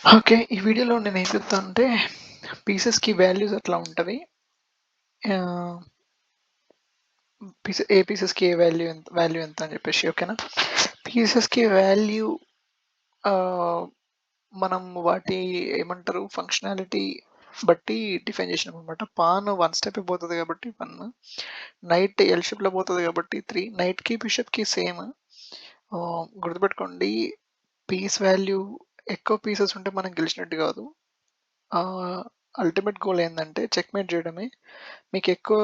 Okay. ఈ వీడియోలో నేనేం చెప్తానంటే పీసెస్‌కి వాల్యూస్ ఎట్లా ఉంటవి. ఆహ్, ఏ పీసెస్‌కి ఏ వాల్యూ ఎంత అని చెప్పేసి ఓకేనా. పీసెస్‌కి వాల్యూ ఆహ్, మనం వాటి ఏమంటారు ఫంక్షనాలిటీ బట్టి డిఫైన్ చేసినామనమాట. పాన్ 1 స్టెప్పే పోతది కాబట్టి 1, నైట్ ఎల్ షేప్‌లో పోతది కాబట్టి 3, నైట్‌కి బిషప్‌కి సేమ్. గుర్తుపెట్టుకోండి, పీస్ వాల్యూ ఎక్కువ పీసెస్ ఉంటే మనం గెలిచినట్టు కాదు. అల్టిమేట్ గోల్ ఏందంటే చెక్‌మేట్ జేయడమే. మీకెక్కువ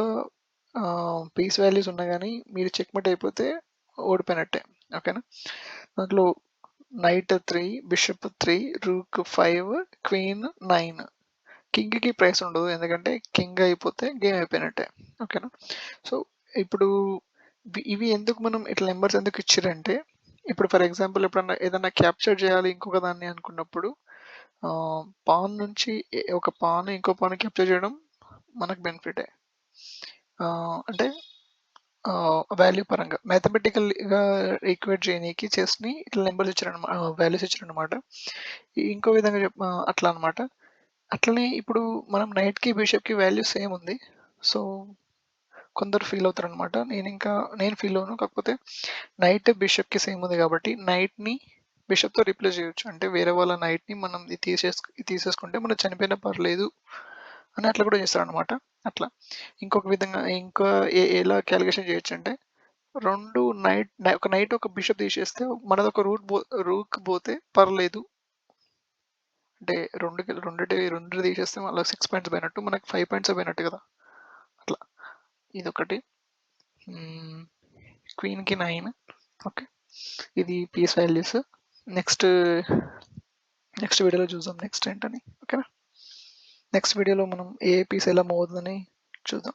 పీస్ వాల్యూస్ ఉన్నా గానీ మీరు చెక్‌మేట్ అయిపోతే ఓడిపోయినట్టే. ఓకేనా. దాంట్లో నైట్ 3, బిషప్ 3, రూక్ 5, క్వీన్ 9. కింగ్‌కి ప్రైస్ ఉండదు. ఎందుకంటే కింగ్ అయిపోతే గేమ్ అయిపోయినట్టే. ఓకేనా. సో, ఇప్పుడు ఇవి ఎందుకు మనం ఇట్లా నంబర్స్ ఎందుకు ఇచ్చిర్రంటే, ఇప్పుడు ఫర్ ఎగ్జాంపుల్ ఎప్పుడన్నా ఏదన్నా క్యాప్చర్ చేయాలి ఇంకొక దాన్ని అనుకున్నప్పుడు పాన్ నుంచి ఒక పాన్ ఇంకో పాన్ క్యాప్చర్ చేయడం మనకు బెనిఫిటే. అంటే వాల్యూ పరంగా మ్యాథమెటికల్‌గా ఈక్వేట్ చేయనీకి చెస్‌ని ఇట్లా నంబర్స్ వాల్యూస్ ఇచ్చారనమాట. ఇంకో విధంగా అట్లా అనమాట. అట్లనే ఇప్పుడు మనం నైట్‌కి, బిషప్‌కి వాల్యూ సేమ్ ఉంది. సో, కొందరు ఫీల్ అవుతారనమాట. నేను ఫీల్ అవ్వను. కాకపోతే నైట్ బిషప్‌కి సేమ్ ఉంది కాబట్టి నైట్‌ని బిషప్‌తో రీప్లేస్ చేయొచ్చు. అంటే వేరే వాళ్ళ నైట్‌ని మనం ఇది తీసేసుకుంటే మనం చనిపోయినా పర్లేదు అని అట్లా కూడా చేస్తారనమాట. అట్లా. ఇంకొక విధంగా ఇంకా ఎలా కాలిక్యులేషన్ చేయొచ్చంటే 2 ఒక నైట్ ఒక బిషప్ తీసేస్తే మనదొక రూక్ పోతే పర్లేదు. అంటే 2 తీసేస్తే మళ్ళా 6 పాయింట్స్ పోయినట్టు. మనకు 5 పాయింట్సే పోయినట్టు కదా! అట్లా. ఇదొకటి. హ్మ్. క్వీన్‌కి 9. ఓకే. ఇది పీస్ వాల్యూస్. నెక్స్ట్ నెక్స్ట్ వీడియోలో చూద్దాం నెక్స్ట్ ఏంటని. ఓకేనా. నెక్స్ట్ వీడియోలో మనం ఏ పీస్ ఎలా మూవ్ అవుతుందని చూద్దాం.